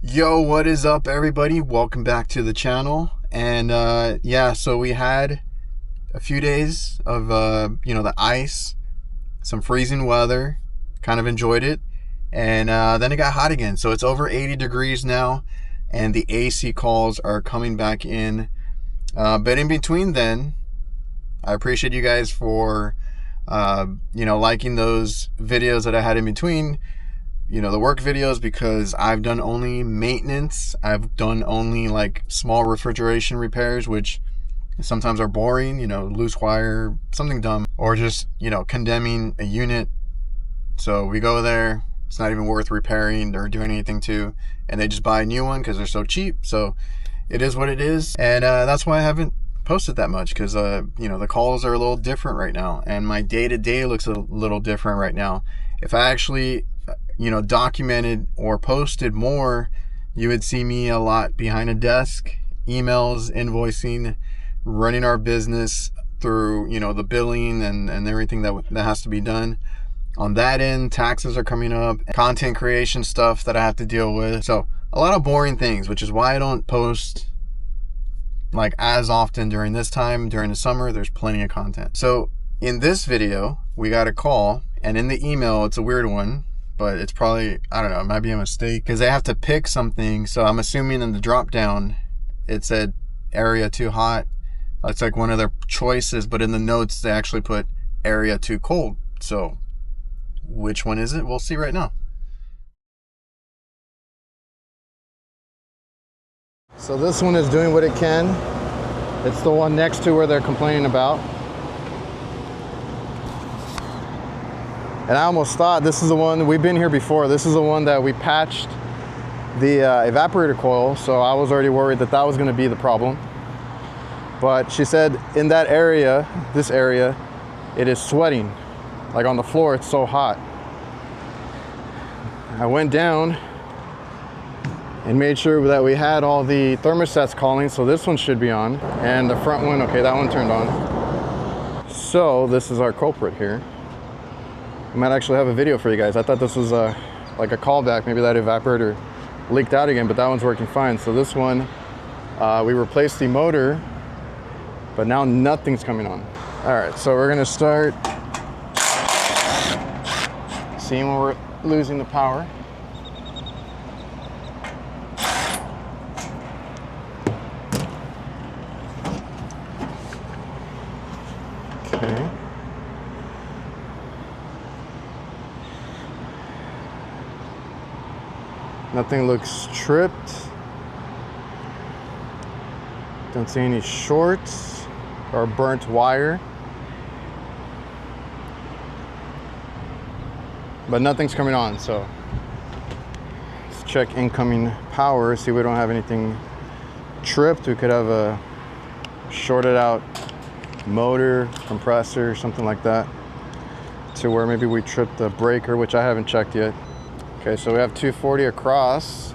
Yo, what is up, everybody? Welcome back to the channel. And yeah, so we had a few days of the ice, some freezing weather. Kind of enjoyed it, and then it got hot again. So it's over 80 degrees now, and the AC calls are coming back in. But in between, then I appreciate you guys for liking those videos that I had in between. The work videos, because I've done only maintenance. I've done only like small refrigeration repairs, which sometimes are boring, loose wire, something dumb, or just, condemning a unit. So we go there, it's not even worth repairing or doing anything to, and they just buy a new one because they're so cheap. So it is what it is. And that's why I haven't posted that much, because the calls are a little different right now, and my day-to-day looks a little different right now. If I actually documented or posted more, you would see me a lot behind a desk, emails, invoicing, running our business through, the billing and everything that has to be done. On that end, taxes are coming up, content creation stuff that I have to deal with. So a lot of boring things, which is why I don't post like as often during this time. During the summer, there's plenty of content. So in this video, we got a call, and in the email, it's a weird one, but it's probably, I don't know, it might be a mistake, because they have to pick something. So I'm assuming in the drop down it said area too hot. That's like one of their choices, but in the notes they actually put area too cold. So which one is it? We'll see right now. So this one is doing what it can. It's the one next to where they're complaining about. And I almost thought this is the one, we've been here before. This is the one that we patched the evaporator coil. So I was already worried that was going to be the problem. But she said in that area, this area, it is sweating. Like on the floor, it's so hot. I went down and made sure that we had all the thermostats calling. So this one should be on. And the front one, okay, that one turned on. So this is our culprit here. I might actually have a video for you guys. I thought this was like a callback. Maybe that evaporator leaked out again, but that one's working fine. So this one, we replaced the motor, but now nothing's coming on. All right, so we're gonna start seeing when we're losing the power. Okay. Nothing looks tripped. Don't see any shorts or burnt wire. But nothing's coming on, so let's check incoming power, see if we don't have anything tripped. We could have a shorted out motor, compressor, something like that, to where maybe we tripped the breaker, which I haven't checked yet. Okay, so we have 240 across.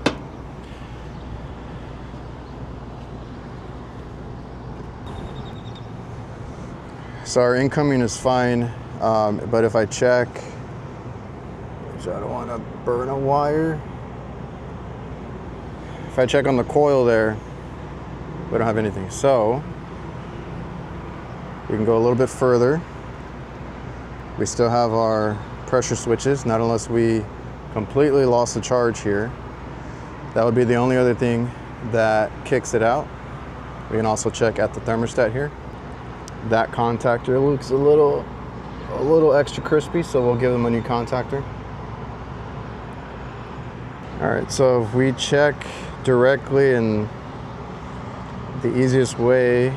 So our incoming is fine, but if I check, so I don't want to burn a wire. If I check on the coil there, we don't have anything. So we can go a little bit further. We still have our pressure switches, not unless we completely lost the charge here. That would be the only other thing that kicks it out. We can also check at the thermostat here. That contactor looks a little extra crispy, so we'll give them a new contactor. All right, so if we check directly, in the easiest way,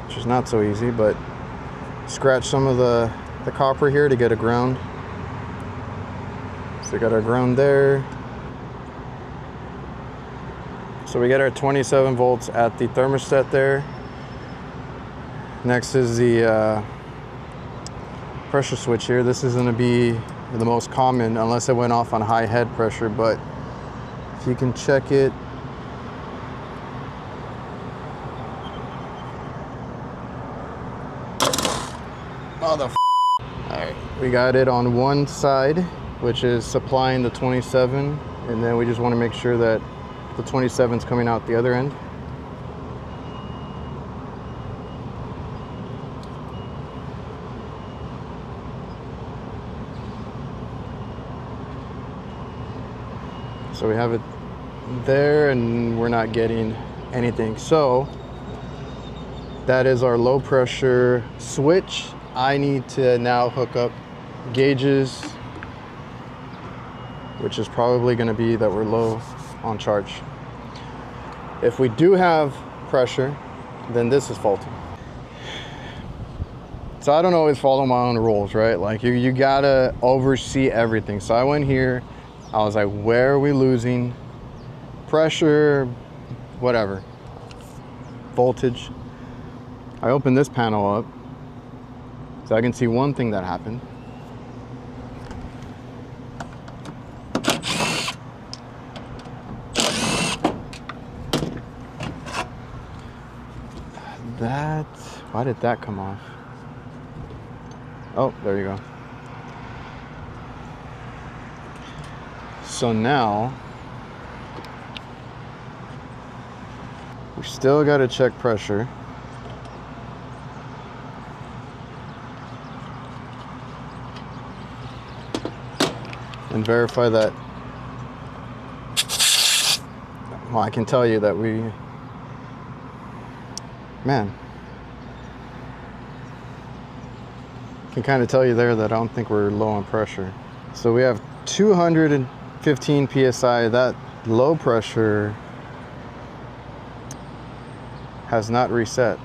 which is not so easy, but scratch some of the copper here to get a ground. So we got our ground there. So we get our 27 volts at the thermostat there. Next is the pressure switch here. This is going to be the most common, unless it went off on high head pressure, but if you can check it. Oh, the All right, we got it on one side. which is supplying the 27, and then we just want to make sure that the 27 is coming out the other end. So we have it there and we're not getting anything. So that is our low pressure switch. I need to now hook up gauges, which is probably going to be that we're low on charge. If we do have pressure, then this is faulty. So I don't always follow my own rules, right? Like you gotta oversee everything. So I went here, I was like, where are we losing pressure, whatever, voltage. I opened this panel up so I can see one thing that happened. Why did that come off? Oh, there you go. So now we still got to check pressure. And verify that. Well, I can tell you that man, can kind of tell you there that I don't think we're low on pressure. So we have 215 psi. That low pressure has not reset.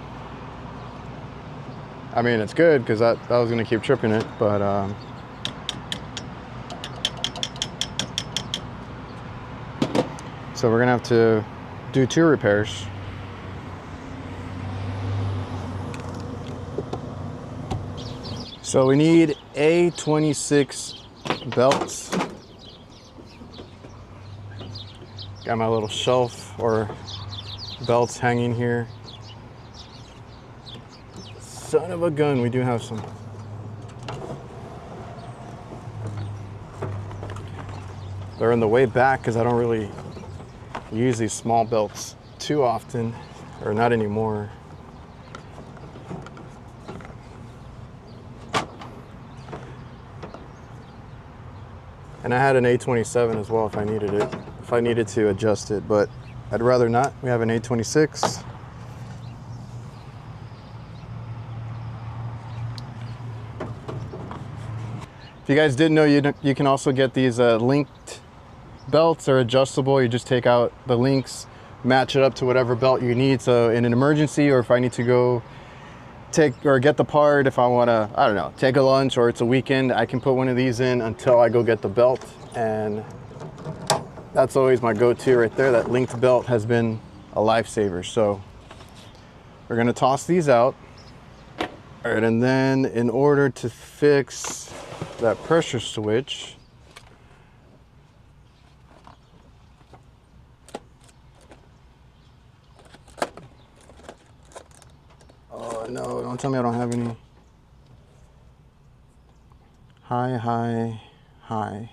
I mean, it's good because that was going to keep tripping it, but so we're gonna have to do 2 repairs. So we need A26 belts. Got my little shelf or belts hanging here. Son of a gun, we do have some. They're in the way back because I don't really use these small belts too often, or not anymore. And I had an A27 as well if I needed it, if I needed to adjust it, but I'd rather not. We have an A26. If you guys didn't know, you can also get these linked belts. Are adjustable. You just take out the links, match it up to whatever belt you need. So in an emergency, or if I need to go take or get the part, if I want to, I don't know, take a lunch or it's a weekend, I can put one of these in until I go get the belt. And that's always my go-to right there. That linked belt has been a lifesaver. So we're going to toss these out. All right, and then in order to fix that pressure switch, oh no, don't tell me I don't have any. High.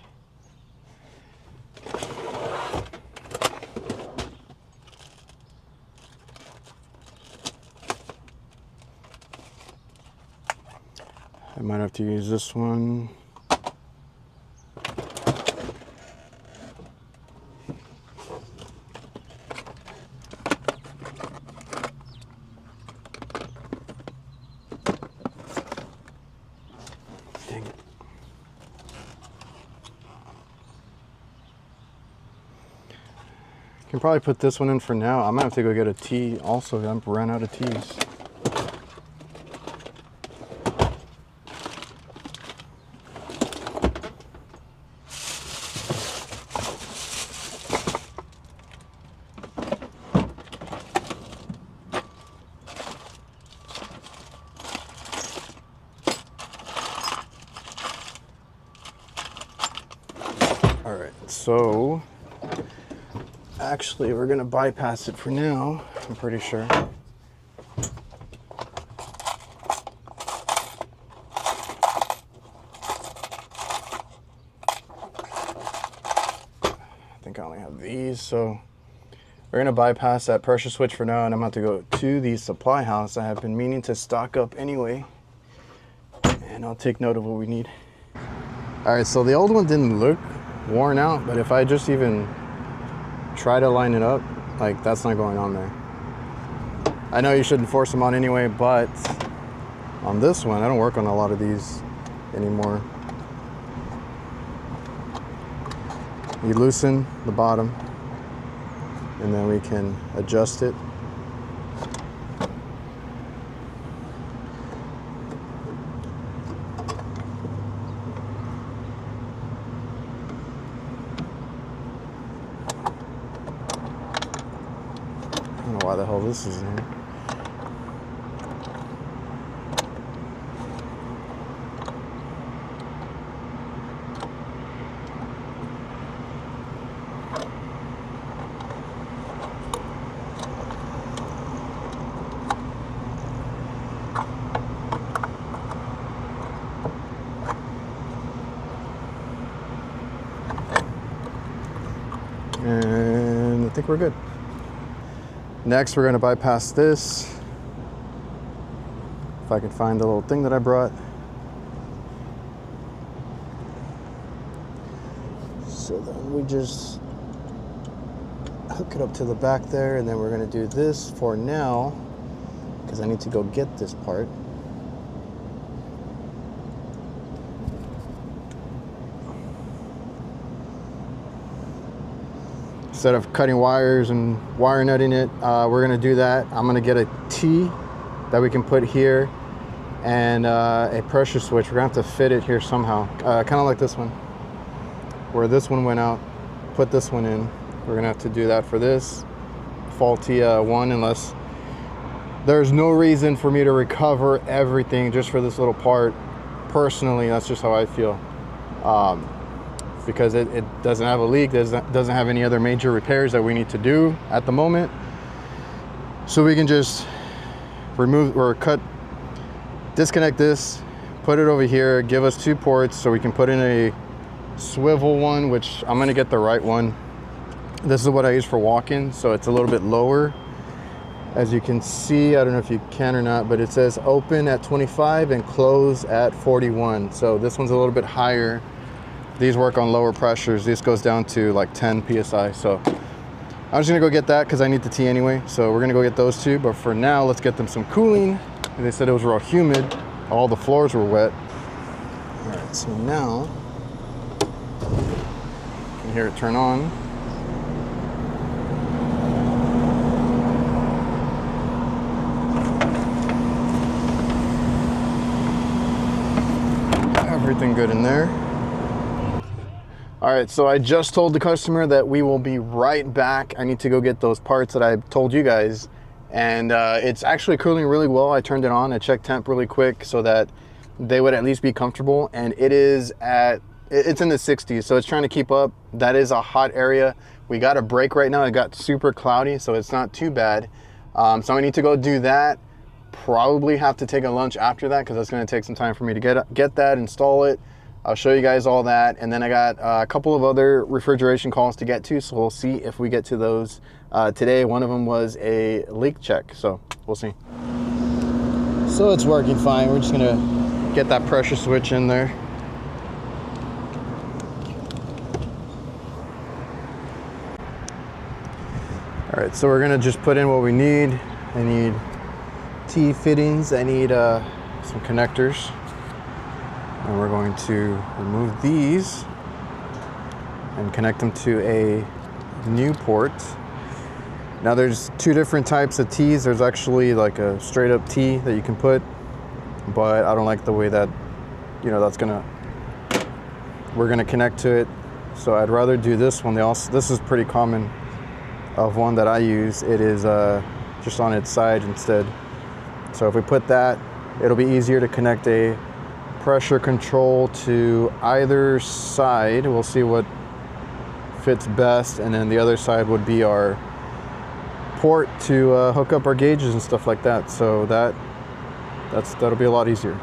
I might have to use this one. Dang it. Can probably put this one in for now. I'm gonna have to go get a T also. I'm ran out of T's. All right, so actually we're gonna bypass it for now, I'm pretty sure. I only have these, so we're gonna bypass that pressure switch for now, and I'm about to go to the supply house. I have been meaning to stock up anyway, and I'll take note of what we need. All right, so the old one didn't look worn out, but if I just even try to line it up, like, that's not going on there. I know you shouldn't force them on anyway, but on this one, I don't work on a lot of these anymore. You loosen the bottom, and then we can adjust it. I don't know why the hell this is in here. And I think we're good. Next, we're gonna bypass this. If I can find the little thing that I brought. So then we just hook it up to the back there, and then we're gonna do this for now, because I need to go get this part. Instead of cutting wires and wire nutting it, we're gonna do that. I'm gonna get a T that we can put here and a pressure switch. We're gonna have to fit it here somehow. Kind of like this one, where this one went out, put this one in. We're gonna have to do that for this faulty one, unless there's no reason for me to recover everything just for this little part. Personally, that's just how I feel. Because it doesn't have a leak, doesn't have any other major repairs that we need to do at the moment. So we can just remove or disconnect this, put it over here, give us 2 ports so we can put in a swivel one, which I'm gonna get the right one. This is what I use for walk-in, so it's a little bit lower. As you can see, I don't know if you can or not, but it says open at 25 and close at 41. So this one's a little bit higher. These work on lower pressures. This goes down to like 10 PSI. So I'm just gonna go get that because I need the T anyway. So we're gonna go get those 2. But for now, let's get them some cooling. They said it was real humid. All the floors were wet. All right, so now you can hear it turn on. Everything good in there. All right, so I just told the customer that we will be right back. I need to go get those parts that I told you guys. And it's actually cooling really well. I turned it on, I checked temp really quick so that they would at least be comfortable. And it's in the 60s, so it's trying to keep up. That is a hot area. We got a break right now. It got super cloudy, so it's not too bad. So I need to go do that. Probably have to take a lunch after that because that's gonna take some time for me to get that, install it. I'll show you guys all that, and then I got a couple of other refrigeration calls to get to, so we'll see if we get to those today. One of them was a leak check, so we'll see. So it's working fine. We're just gonna get that pressure switch in there. All right, so we're gonna just put in what we need. I need T fittings, I need some connectors. And we're going to remove these and connect them to a new port. Now there's 2 different types of T's. There's actually like a straight up T that you can put, but I don't like the way that, we're gonna connect to it. So I'd rather do this one. This is pretty common of one that I use. It is just on its side instead. So if we put that, it'll be easier to connect a pressure control to either side. We'll see what fits best, and then the other side would be our port to hook up our gauges and stuff like that. So that'll be a lot easier.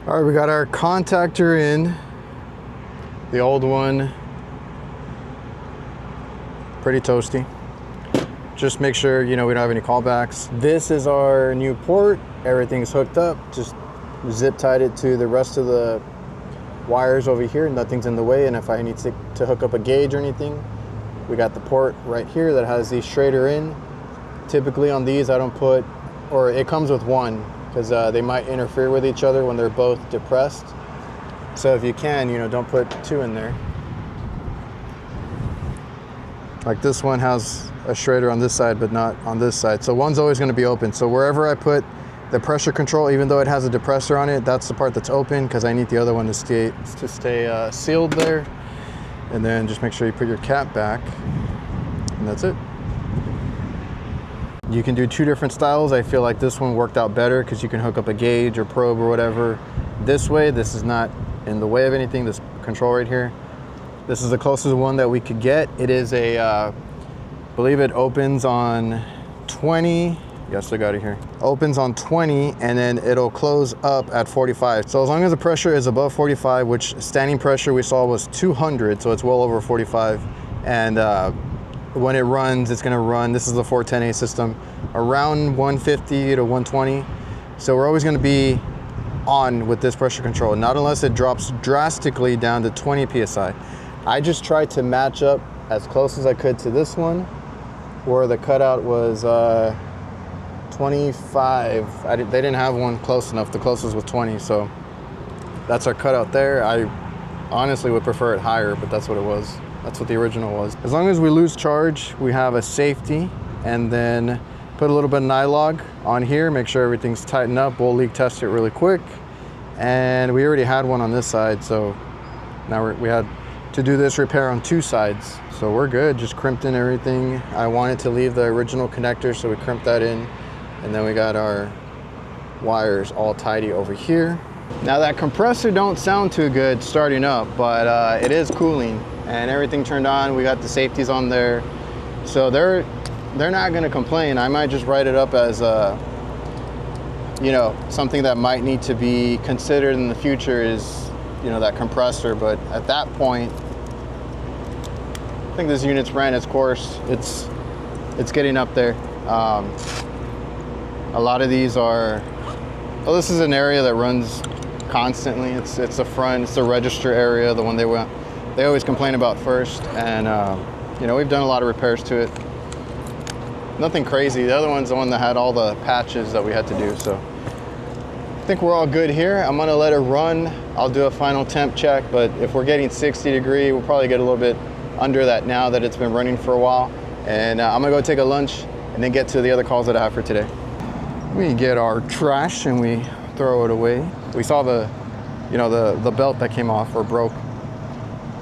All right, we got our contactor in. The old one, pretty toasty. Just make sure, you know, we don't have any callbacks. This is our new port. Everything's hooked up. Just zip tied it to the rest of the wires over here. Nothing's in the way. And if I need to hook up a gauge or anything, we got the port right here that has the straighter in. Typically on these, I don't put, or it comes with one, because they might interfere with each other when they're both depressed. So if you can, you know, don't put two in there. Like this one has a straighter on this side, but not on this side. So one's always going to be open. So wherever I put the pressure control, even though it has a depressor on it, that's the part that's open, because I need the other one to stay sealed there. And then just make sure you put your cap back, and that's it. You can do two different styles. I feel like this one worked out better because you can hook up a gauge or probe or whatever this way. This is not in the way of anything, this control right here. This is the closest one that we could get. It is a, I believe it opens on 20. Yes, I got it here. Opens on 20 and then it'll close up at 45. So as long as the pressure is above 45, which standing pressure we saw was 200, so it's well over 45. And when it runs, it's gonna run, this is the 410A system, around 150 to 120. So we're always gonna be on with this pressure control, not unless it drops drastically down to 20 PSI. I just tried to match up as close as I could to this one, where the cutout was 25. They didn't have one close enough. The closest was 20, so that's our cutout there. I honestly would prefer it higher, but that's what it was. That's what the original was. As long as we lose charge, we have a safety, and then put a little bit of nylog on here, make sure everything's tightened up. We'll leak test it really quick. And we already had one on this side, so now we had to do this repair on two sides. So we're good, just crimped in everything. I wanted to leave the original connector, so we crimped that in. And then we got our wires all tidy over here. Now that compressor don't sound too good starting up, but it is cooling and everything turned on. We got the safeties on there. So they're not gonna complain. I might just write it up as you know, something that might need to be considered in the future is, you know, that compressor. But at that point, I think this unit's ran its course. It's getting up there. A lot of these are, well, this is an area that runs constantly. It's the front, it's the register area, the one they always complain about first. And you know, we've done a lot of repairs to it. Nothing crazy. The other one's the one that had all the patches that we had to do. So I think we're all good here. I'm gonna let it run. I'll do a final temp check, but if we're getting 60 degree, we'll probably get a little bit under that now that it's been running for a while. And I'm gonna go take a lunch and then get to the other calls that I have for today. We get our trash and we throw it away. We saw the belt that came off or broke,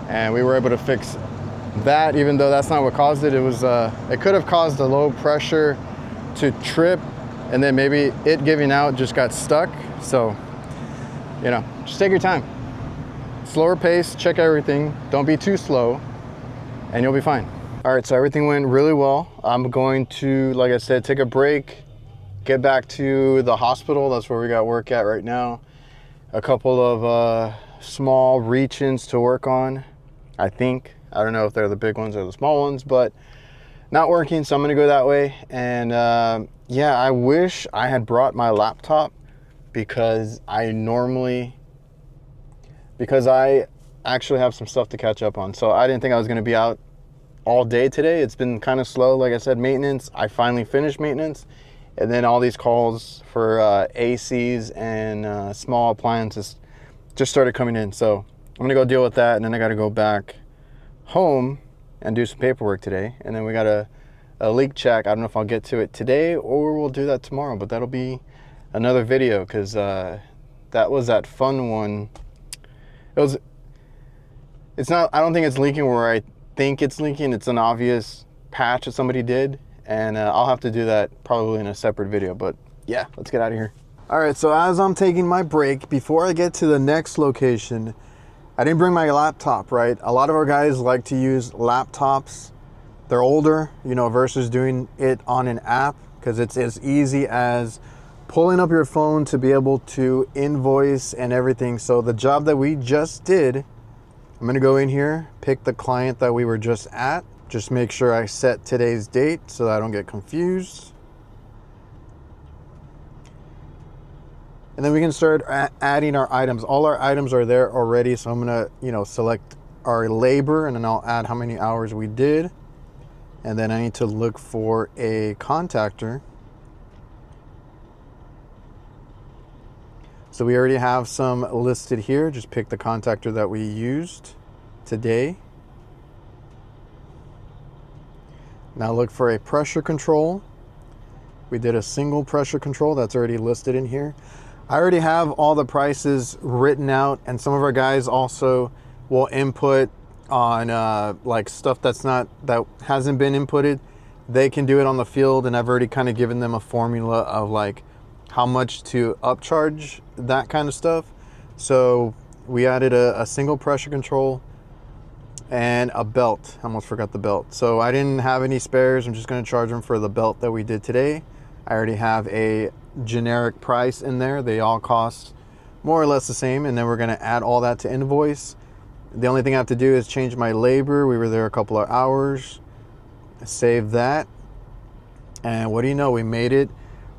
and we were able to fix that, even though that's not what caused it. It was it could have caused the low pressure to trip, and then maybe it giving out just got stuck. So, you know, just take your time. Slower pace, check everything. Don't be too slow, and you'll be fine. All right, so everything went really well. I'm going to, like I said, take a break, get back to the hospital. That's where we got work at right now. A couple of small reach-ins to work on, I think. I don't know if they're the big ones or the small ones, but not working, so I'm gonna go that way. And yeah, I wish I had brought my laptop because I actually have some stuff to catch up on. So I didn't think I was gonna be out all day today. It's been kind of slow. Like I said, maintenance. I finally finished maintenance. And then all these calls for ACs and small appliances just started coming in. So I'm gonna go deal with that, and then I gotta go back home and do some paperwork today. And then we got a leak check. I don't know if I'll get to it today or we'll do that tomorrow, but that'll be another video, because that was that fun one. It's not, I don't think it's leaking where I think it's leaking. It's an obvious patch that somebody did. And I'll have to do that probably in a separate video, but yeah, let's get out of here. All right, so as I'm taking my break, before I get to the next location, I didn't bring my laptop, right? A lot of our guys like to use laptops. They're older, you know, versus doing it on an app, because it's as easy as pulling up your phone to be able to invoice and everything. So the job that we just did, I'm gonna go in here, pick the client that we were just at, just make sure I set today's date so that I don't get confused. And then we can start adding our items. All our items are there already. So I'm gonna, select our labor, and then I'll add how many hours we did. And then I need to look for a contactor. So we already have some listed here. Just pick the contactor that we used today. Now look for a pressure control. We did a single pressure control that's already listed in here. I already have all the prices written out, and some of our guys also will input on like stuff that hasn't been inputted. They can do it on the field, and I've already kind of given them a formula of like how much to upcharge that kind of stuff. So we added a single pressure control and a belt. I almost forgot the belt. So I didn't have any spares. I'm just going to charge them for the belt that we did today. I already have a generic price in there. They all cost more or less the same, and then we're going to add all that to invoice. The only thing I have to do is change my labor. We were there a couple of hours. Save that, and what do you know, we made it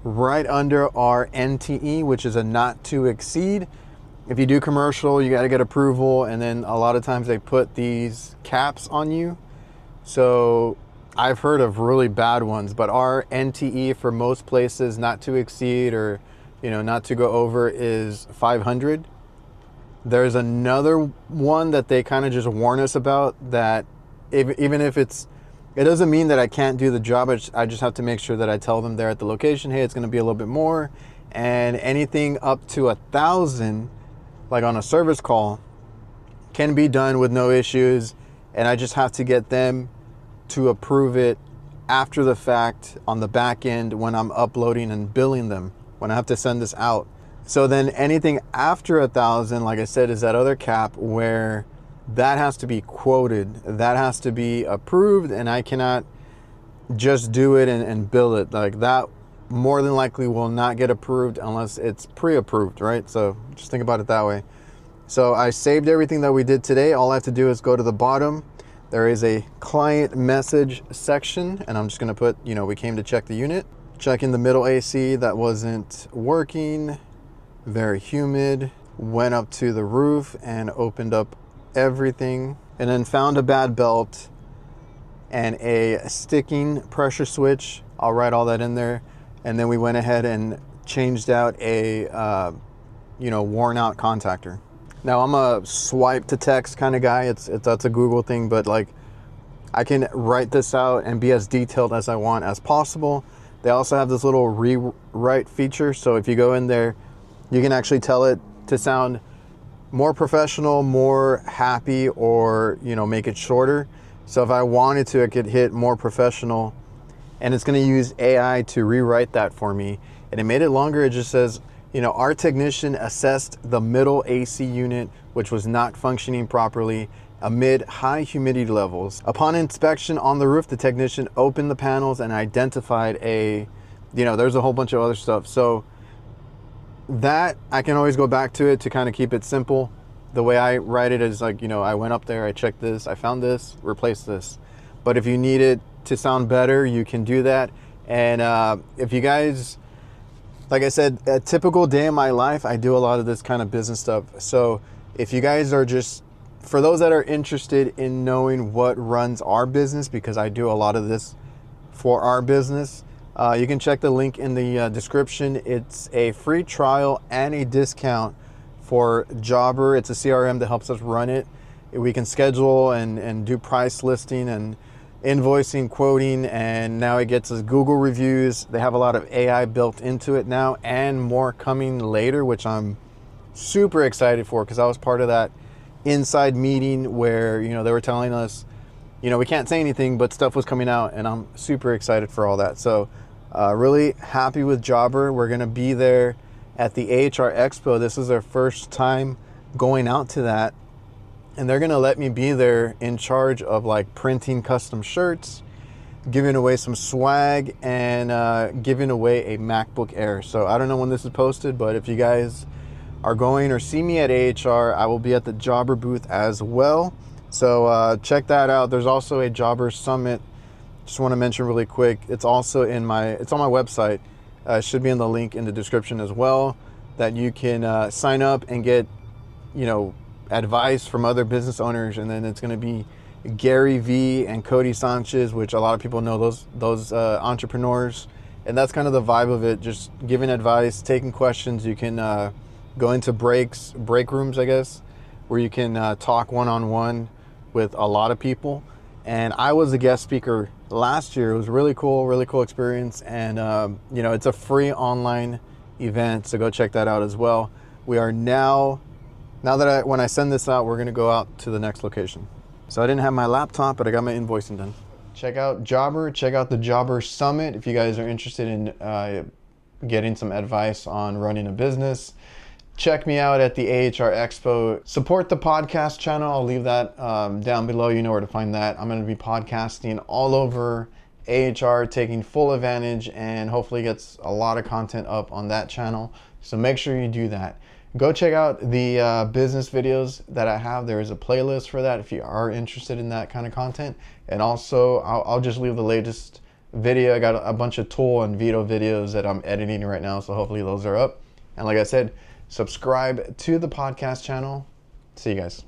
right under our NTE, which is a not to exceed. If you do commercial, you got to get approval, and then a lot of times they put these caps on you. So I've heard of really bad ones, but our NTE for most places, not to exceed or not to go over, is 500. There's another one that they kind of just warn us about, that even if it doesn't mean that I can't do the job. I just have to make sure that I tell them there at the location, hey, it's going to be a little bit more, and anything up to 1,000, like on a service call, can be done with no issues, and I just have to get them to approve it after the fact on the back end when I'm uploading and billing them, when I have to send this out. So then anything after 1,000, like I said, is that other cap where that has to be quoted, that has to be approved, and I cannot just do it and bill it. Like that more than likely will not get approved unless it's pre-approved, right? So just think about it that way. So I saved everything that we did today. All I have to do is go to the bottom. There is a client message section, and I'm just gonna put, we came to check the unit. Checking the middle AC that wasn't working, very humid. Went up to the roof and opened up everything, and then found a bad belt and a sticking pressure switch. I'll write all that in there. And then we went ahead and changed out a worn out contactor. Now I'm a swipe to text kind of guy. That's a Google thing, but like I can write this out and be as detailed as I want as possible. They also have this little rewrite feature, so if you go in there, you can actually tell it to sound more professional, more happy, or make it shorter. So if I wanted to, I could hit more professional, and it's going to use AI to rewrite that for me. And it made it longer. It just says, our technician assessed the middle AC unit, which was not functioning properly amid high humidity levels. Upon inspection on the roof, the technician opened the panels and identified there's a whole bunch of other stuff. So that I can always go back to it to kind of keep it simple. The way I write it is like, I went up there, I checked this, I found this, replaced this. But if you need it to sound better, you can do that. And if you guys, like I said, a typical day in my life, I do a lot of this kind of business stuff. So if you guys are for those that are interested in knowing what runs our business, because I do a lot of this for our business, you can check the link in the description. It's a free trial and a discount for Hvacr. It's a CRM that helps us run it. We can schedule and do price listing and invoicing, quoting, and now it gets us Google reviews. They have a lot of AI built into it now, and more coming later, which I'm super excited for, because I was part of that inside meeting where they were telling us we can't say anything, but stuff was coming out, and I'm super excited for all that. So really happy with Hvacr. We're gonna be there at the AHR Expo. This is our first time going out to that, and they're gonna let me be there in charge of like printing custom shirts, giving away some swag and giving away a MacBook Air. So I don't know when this is posted, but if you guys are going or see me at AHR, I will be at the Jobber booth as well. So check that out. There's also a Jobber Summit. Just want to mention really quick, it's also on my website. It should be in the link in the description as well, that you can sign up and get, you know, advice from other business owners. And then it's going to be Gary Vee and Cody Sanchez, which a lot of people know those entrepreneurs. And that's kind of the vibe of it, just giving advice, taking questions. You can go into break rooms, I guess, where you can talk one-on-one with a lot of people. And I was a guest speaker last year. It was really cool experience. And you know, it's a free online event, so go check that out as well. We are now that when I send this out, we're gonna go out to the next location. So I didn't have my laptop, but I got my invoicing done. Check out Jobber, check out the Jobber Summit if you guys are interested in getting some advice on running a business. Check me out at the AHR Expo. Support the podcast channel. I'll leave that down below. You know where to find that. I'm going to be podcasting all over AHR, taking full advantage, and hopefully gets a lot of content up on that channel. So make sure you do that. Go check out the business videos that I have. There is a playlist for that if you are interested in that kind of content. And also, I'll just leave the latest video. I got a bunch of tool and Vito videos that I'm editing right now, so hopefully those are up. And like I said, subscribe to the podcast channel. See you guys.